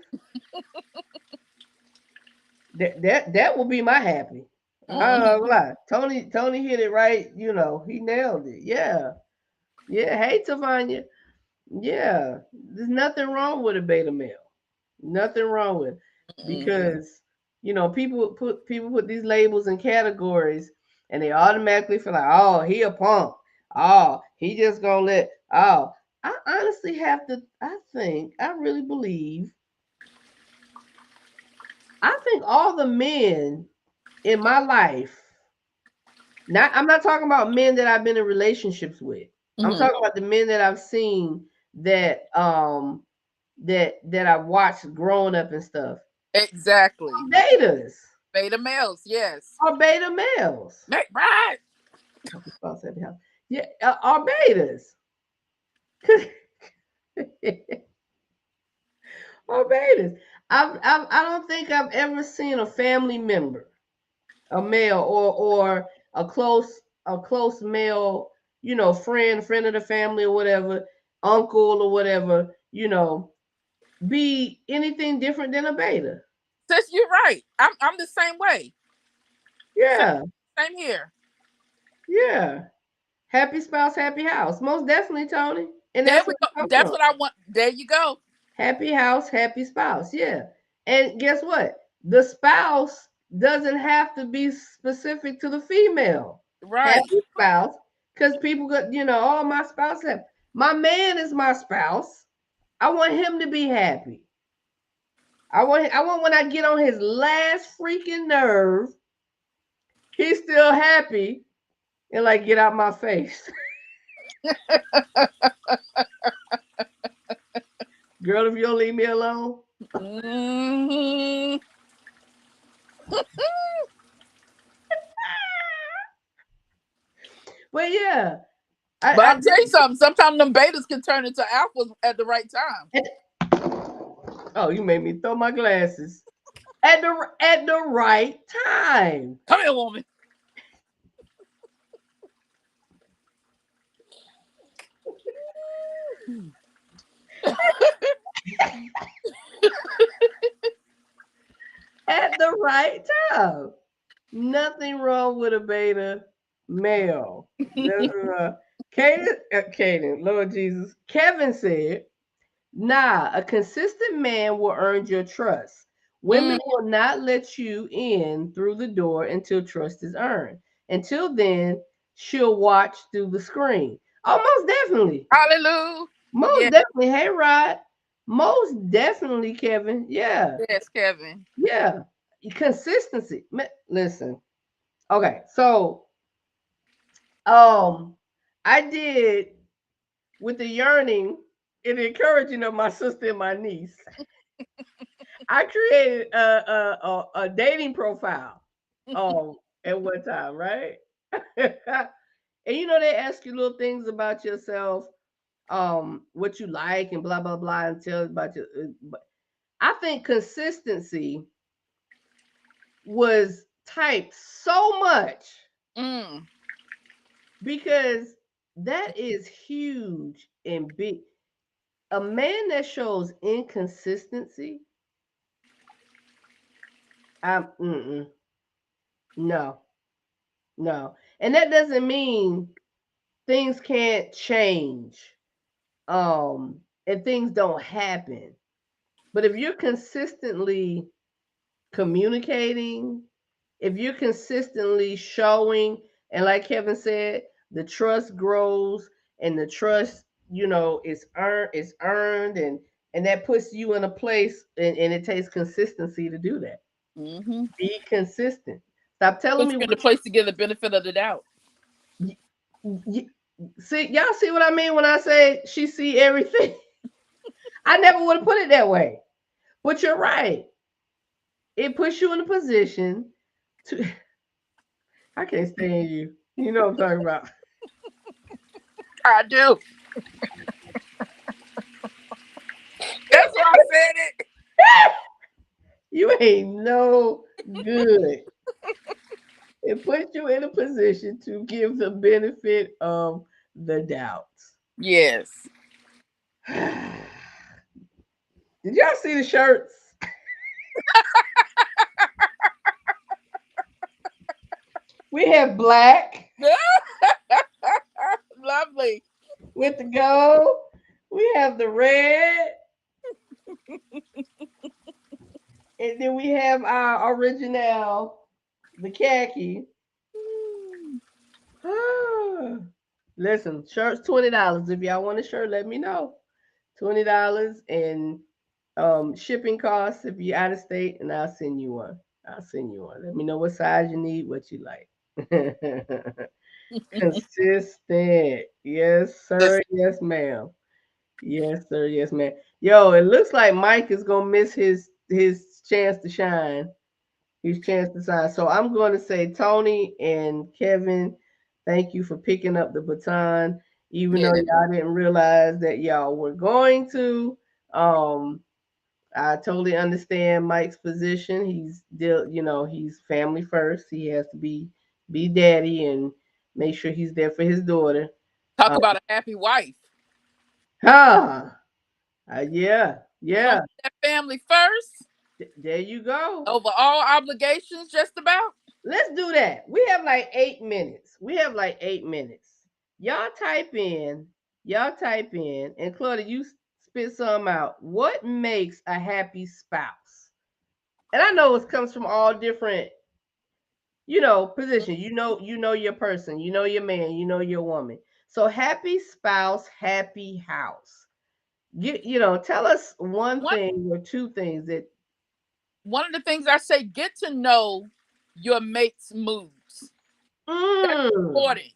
That will be my happy. I don't know Mhm. lie. Tony hit it right. You know, he nailed it. Yeah, yeah. Hey, Tavanya. Yeah, there's nothing wrong with a beta male. Nothing wrong with it. Mhm. Because people put these labels and categories, and they automatically feel like, oh, he a punk. Oh, he just gonna let. Oh, I honestly have to. I really believe. I think all the men in my life. I'm not talking about men that I've been in relationships with. I'm Mhm. talking about the men that I've seen that I've watched growing up and stuff. Exactly. Betas Beta males, yes. are beta males. Right. Happy spouse, happy house. Yeah, are betas. Are betas. I don't think I've ever seen a family member, a male or a close male, friend of the family or whatever, uncle or whatever, be anything different than a beta. Sis, you're right. I'm the same way. Same, Yeah, same here. yeah. Happy spouse, happy house. Most definitely, Tony. And There that's we where go. it comes That's from. what I want. There you go. Happy house, happy spouse. Yeah. And guess what? The spouse doesn't have to be specific to the female. Right. Happy spouse. Because people got, oh, my spouse. My man is my spouse. I want him to be happy. I want when I get on his last freaking nerve, he's still happy and like get out my face. Girl, if you don't leave me alone. Hmm. But yeah, But I I tell you something. Sometimes them betas can turn into alphas at the right time. oh, you made me throw my glasses at the right time. Come here, woman. At the right time. Nothing wrong with a beta male. Caden, Lord Jesus. Kevin said, nah, a consistent man will earn your trust. Women Mm, will not let you in through the door until trust is earned. Until then, she'll watch through the screen. Oh, most definitely. hallelujah. Most Yeah. definitely. Hey, Rod. Most definitely, Kevin. Yeah. Yes, Kevin. Yeah. Consistency. Listen. Okay. So, um, I did with the yearning and encouraging of my sister and my niece. I created a dating profile at one time, right? And they ask you little things about yourself, what you like and blah blah blah, and tell about your. But I think consistency was typed so much Mm, because that is huge and big. A man that shows inconsistency, no, no, and that doesn't mean things can't change, and things don't happen. But if you're consistently communicating, if you're consistently showing, and like Kevin said, the trust grows, and the trust, is earned, and that puts you in a place, and it takes consistency to do that. mm-hmm. Be consistent. Stop telling Put me you in what the place to give the benefit of the doubt. you, you, see. Y'all see what I mean when I say she see everything? I never would have put it that way, but you're right. It puts you in a position to. I can't stand you. You know what I'm talking about. I do. That's why I said it. You ain't no good. It puts you in a position to give the benefit of the doubt. Yes. Did y'all see the shirts? We have black Lovely. with the gold. We have the red. And then we have our original, the khaki. Listen, shirts $20. If y'all want a shirt, let me know. $20 and shipping costs if you're out of state, and I'll send you one. I'll send you one. Let me know what size you need, what you like. Consistent. Yes, This- sir. Yes, ma'am. Yes, sir. Yes, ma'am. Yo, it looks like Mike is gonna miss his chance to shine. His chance to shine. So I'm going to say Tony and Kevin, thank you for picking up the baton, even though yeah. y'all didn't realize that y'all were going to. Um, I totally understand Mike's position. He's family first. He has to be daddy and make sure he's there for his daughter. Talk Um, about a happy wife. huh. Yeah, You gonna yeah. put that family first There you go. over all obligations, just about. Let's do that. We have like 8 minutes. We have like 8 minutes. Y'all type in, y'all type in, and Claudia, you spit some out. What makes a happy spouse? And I know it comes from all different, positions. You know your person, you know your man, you know your woman. So happy spouse, happy house. Tell us one One thing or two things that. one of the things I say, get to know your mate's moods. That's Mm, important.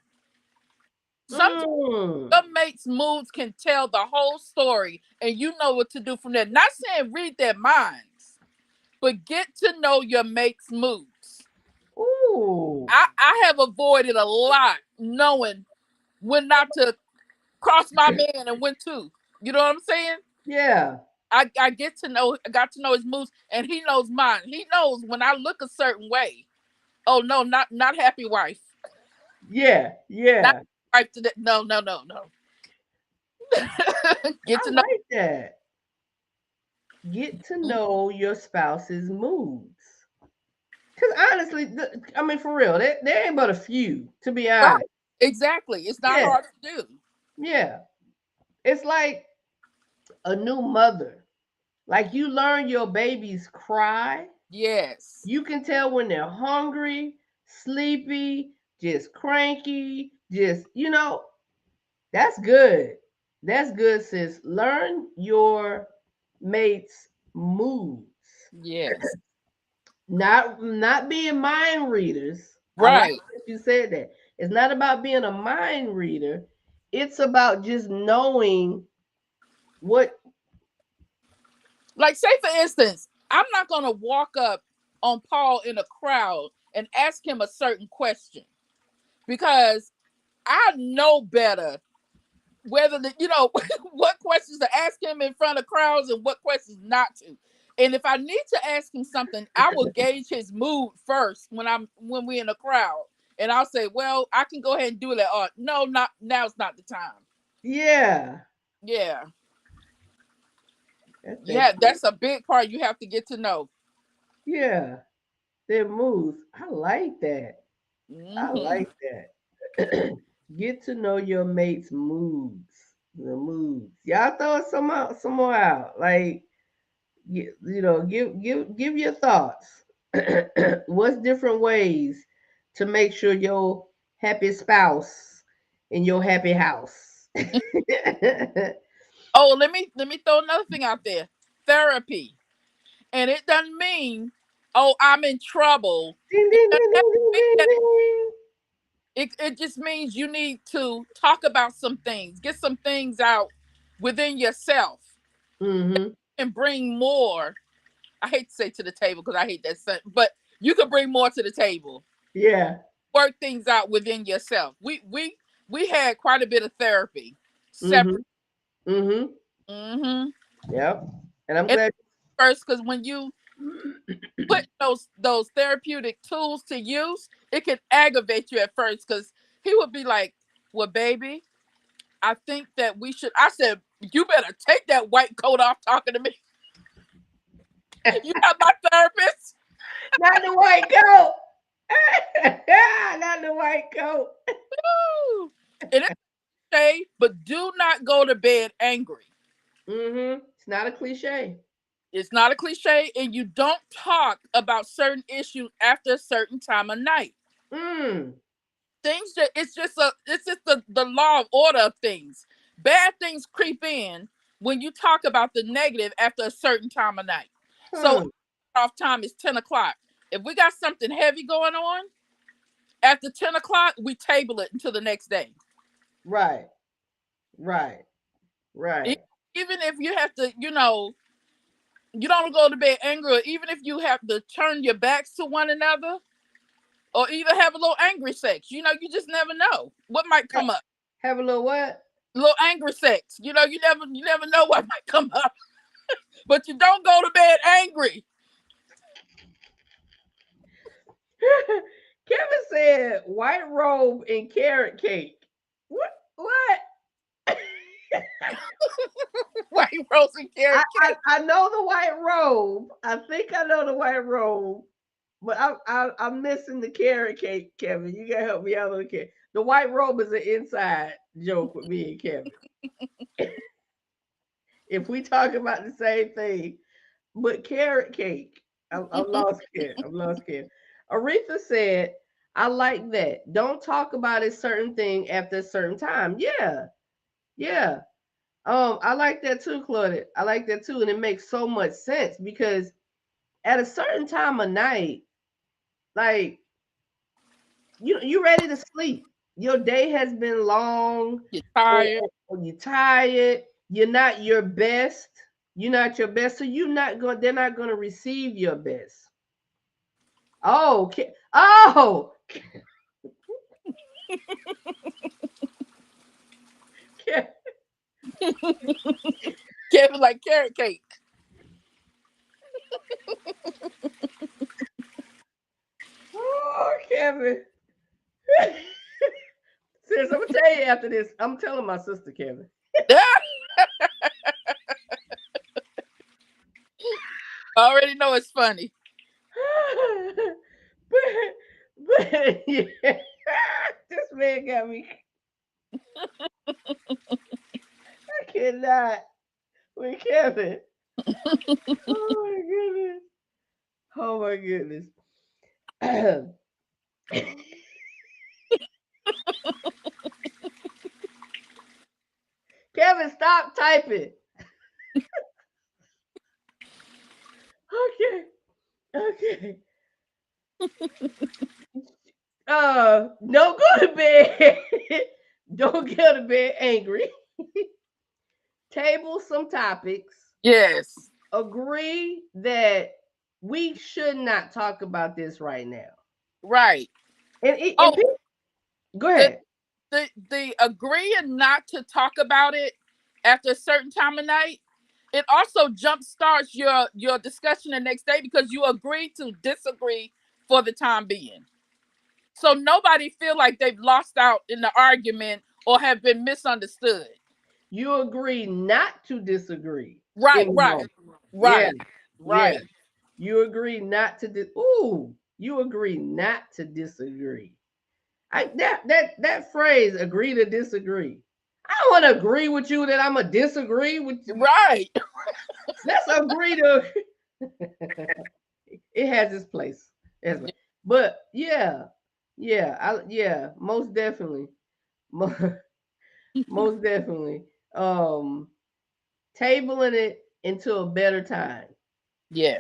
Sometimes mm, your mate's moods can tell the whole story, and you know what to do from there. Not saying read their minds, but get to know your mate's moods. ooh, I have avoided a lot knowing when not to cross my man and when to. You know what I'm saying? yeah. I got to know his moves, and he knows mine. He knows when I look a certain way. Oh no, not happy wife. Yeah, Not yeah. wife to that. No, no, no, no. Get I to know. like that. Get to know your spouse's moods. Because honestly, I mean, for real, there ain't but a few, to be Right. honest. Exactly. It's not Yeah, hard to do. yeah. It's like a new mother. Like you learn your babies cry. Yes. You can tell when they're hungry, sleepy, just cranky, that's good. That's good, sis. Learn your mate's moods. Yes. Not being mind readers. I like Right. that you said that. It's not about being a mind reader. It's about just knowing what. Like, say for instance, I'm not gonna walk up on Paul in a crowd and ask him a certain question because I know better whether what questions to ask him in front of crowds and what questions not to. And if I need to ask him something, I will gauge his mood first when we're in a crowd. And I'll say, well, I can go ahead and do that. Or no, not now's not the time. Yeah. Yeah. That's that. Yeah, that's a big part you have to get to know. Yeah. Their moods. I like that. I Hmm. like that. Get to know your mate's moods. The moods. Y'all throw some more out. Like give your thoughts. What's different ways to make sure your happy spouse in your happy house? Oh, let me throw another thing out there. Therapy. And it doesn't mean, oh, I'm in trouble. Ding, It ding, doesn't ding, have ding, to ding, be ding, that. ding. It just means you need to talk about some things, get some things out within yourself, Mm-hmm. and bring more. I hate to say to the table because I hate that sentence, but you can bring more to the table. Yeah. Work things out within yourself. We had quite a bit of therapy Mm-hmm. separate. Mm-hmm. Hmm. Yep. And I'm And glad. first, because when you put those therapeutic tools to use, it can aggravate you at first because he would be like, "Well, baby." I think that we should. I said, you better take that white coat off talking to me. You have my therapist. Not the white coat. Not the white coat. Woo. It is okay, but do not go to bed angry. It's not a cliche. It's not a cliche, and you don't talk about certain issues after a certain time of night. Mm. Things that it's just the law of order of things. Bad things creep in when you talk about the negative after a certain time of night. So Hmm. off time is 10 o'clock. If we got something heavy going on after 10 o'clock, we table it until the next day. Right. Right. E- Right. Even if you have to, you don't go to bed angry, or even if you have to turn your backs to one another, or even have a little angry sex. You just never know what might come up. Have a little what? A little angry sex. You never know what might come up. But you don't go to bed angry. Kevin said white robe and carrot cake. What? What? White rose and carrot cake. I know the white robe. I think I know the white robe, but I'm missing the carrot cake, Kevin. You gotta help me out on the cake. The white robe is an inside joke with me and Kevin. If we talk about the same thing, but carrot cake, I'm lost here. I'm lost here. Aretha said, "I like that. Don't talk about a certain thing after a certain time." Yeah, yeah. I like that too, Claudia. I like that too, and it makes so much sense because at a certain time of night, like you ready to sleep. Your day has been long, You're tired. or you're tired. You're not your best. You're not your best, so you're not going. They're not going to receive your best. Oh, okay. Oh, Ke- Kevin like carrot cake. oh, Kevin. Sis, I'm gonna tell you after this. I'm telling my sister, Kevin. I already know it's funny. but yeah, this man got me. I cannot with Kevin. Oh my goodness. Oh my goodness. Kevin, stop typing. Okay. Okay. Don't go to bed. Don't go to bed angry. Table some topics. Yes. Agree that we should not talk about this right now. Right. And Oh, people, go the ahead. the agreeing not to talk about it after a certain time of night, it also jump starts your discussion the next day because you agree to disagree for the time being. So nobody feel like they've lost out in the argument or have been misunderstood. You agree not to disagree Right, in the right, moment. Yeah, right, yeah. right. You agree not to ooh, you agree not to disagree. That phrase, agree to disagree. I don't want to agree with you that I'm a disagree with you. Right. Let's agree to it has its place. But yeah, yeah, most definitely. Most definitely. Tabling it into a better time.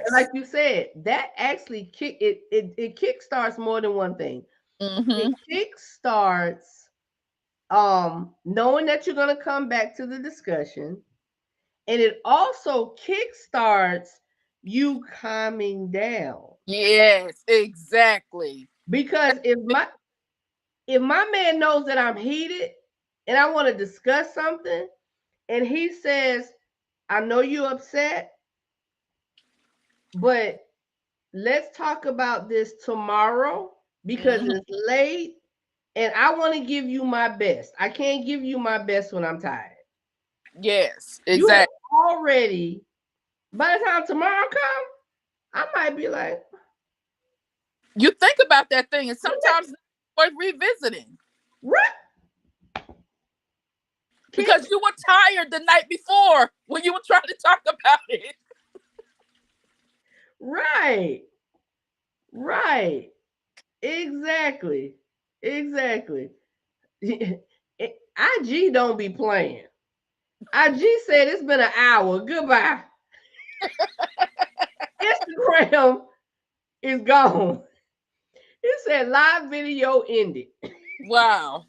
And like Yes. you said, that actually it kick starts more than one thing. It Mm-hmm. kick starts knowing that you're gonna come back to the discussion. And it also kick starts you calming down. Yes, exactly. Because if my man knows that I'm heated and I want to discuss something, and he says, I know you're upset, but let's talk about this tomorrow because Mm-hmm. it's late and I want to give you my best. I can't give you my best when I'm tired. Yes, You have exactly. already, by the time tomorrow comes, I might be like, You think about that thing, and sometimes it's worth revisiting right? Can't, because you were tired the night before when you were trying to talk about it. right, right. Exactly. Exactly. IG don't be playing. IG said it's been an hour. Goodbye. Instagram is gone. It said live video ended. Wow.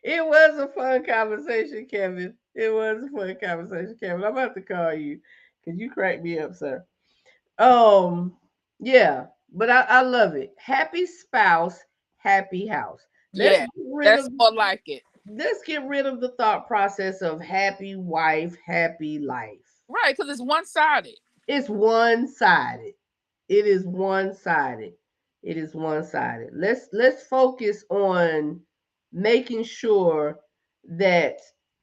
It was a fun conversation, Kevin. It was a fun conversation, Kevin. I'm about to call you because you cracked me up, sir. Um, yeah, but I love it. Happy spouse, happy house. Let's Yeah, get rid that's of more like it. the thought process of happy wife, happy life. Right, because it's one sided. It's one sided. It is one sided. It is one sided. Let's focus on making sure that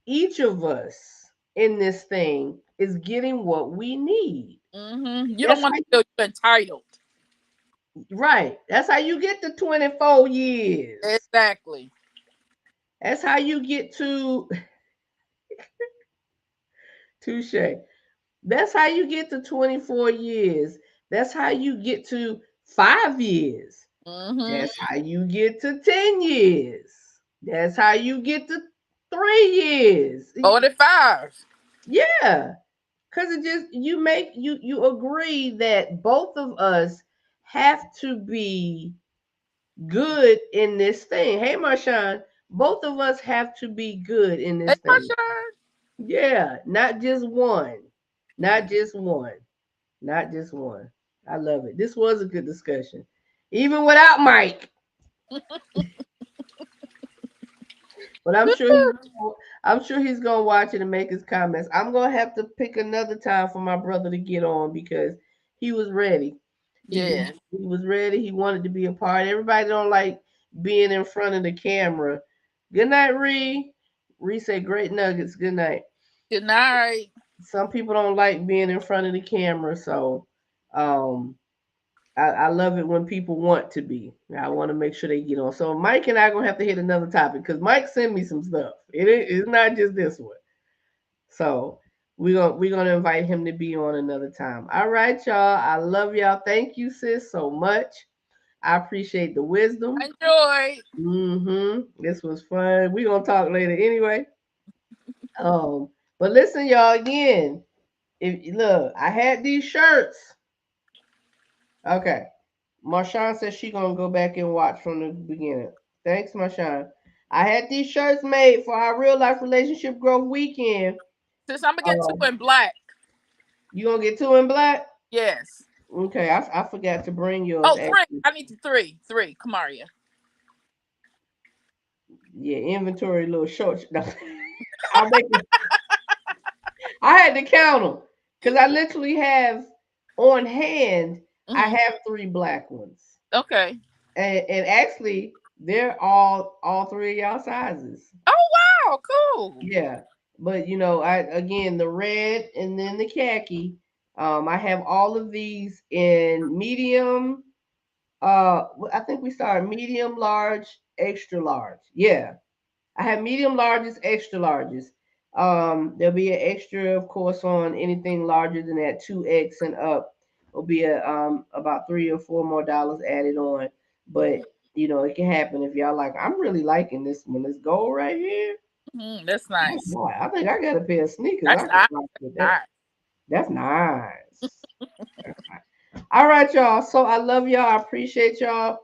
each of us in this thing is getting what we need. You don't That's want how to feel you're entitled. right. That's how you get to 24 years. Exactly. That's how you get to touche. That's how you get to 24 years. That's how you get to 5 years. Mm-hmm. That's how you get to 10 years. That's how you get to 3 years. 45. Yeah. Cause it just you agree that both of us have to be good in this thing. Hey Marshawn, both of us have to be good in Hey, this thing. Marshawn. Yeah, not just one. Not just one. Not just one. I love it. This was a good discussion. Even without Mike. But I'm sure he's gonna watch it and make his comments. I'm gonna have to pick another time for my brother to get on because he was ready. Yeah. He was ready. He wanted to be a part. Everybody don't like being in front of the camera. Good night, Ree. Ree said great nuggets. Good night. Good night. Some people don't like being in front of the camera, so um I love it when people want to be. I want to make sure they get on. So Mike and I are gonna have to hit another topic because Mike sent me some stuff. It's not just this one. So we're gonna invite him to be on another time. All right, y'all. I love y'all. Thank you, sis, so much. I appreciate the wisdom. Enjoy. This was fun. We're gonna talk later anyway. But listen, y'all, again. If look, I had these shirts. Okay. Marshawn says she gonna go back and watch from the beginning. Thanks, Marshawn. I had these shirts made for our real life relationship growth weekend. Since I'm gonna get two Um, in black. you gonna get two in black? Yes. Okay, I forgot to bring yours. Oh, three. Actually, I need to three. Three. Kamaria. yeah, inventory little short. No. I make it, I had to count them because I literally have on hand. I Hmm. have three black ones, Okay. and actually they're all three of y'all sizes. Oh wow, cool. Yeah, but I again the red and then the khaki. I have all of these in medium. I think we started medium, large, extra large. Yeah, I have medium larges, extra larges. There'll be an extra, of course, on anything larger than that 2X and up. Will be about $3 or $4 more added on. But it can happen if y'all like. I'm really liking this one. This gold right here. That's Oh nice. boy, I think I got a pair of sneakers. That's I can nice. rock with that. Nice. That's nice. That's nice. All right, y'all. So I love y'all. I appreciate y'all.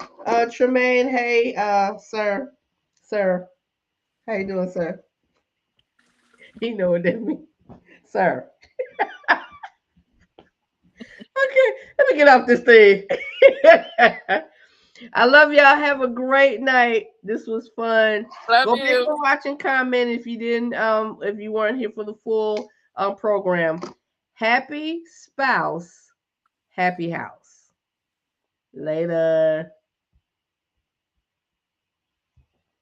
Tremaine, hey, sir, how you doing, sir? You know what that means, sir. Okay, let me get off this thing. I love y'all. Have a great night. This was fun. Love Go back you. and watch and comment if you didn't if you weren't here for the full program. Happy spouse, happy house. Later.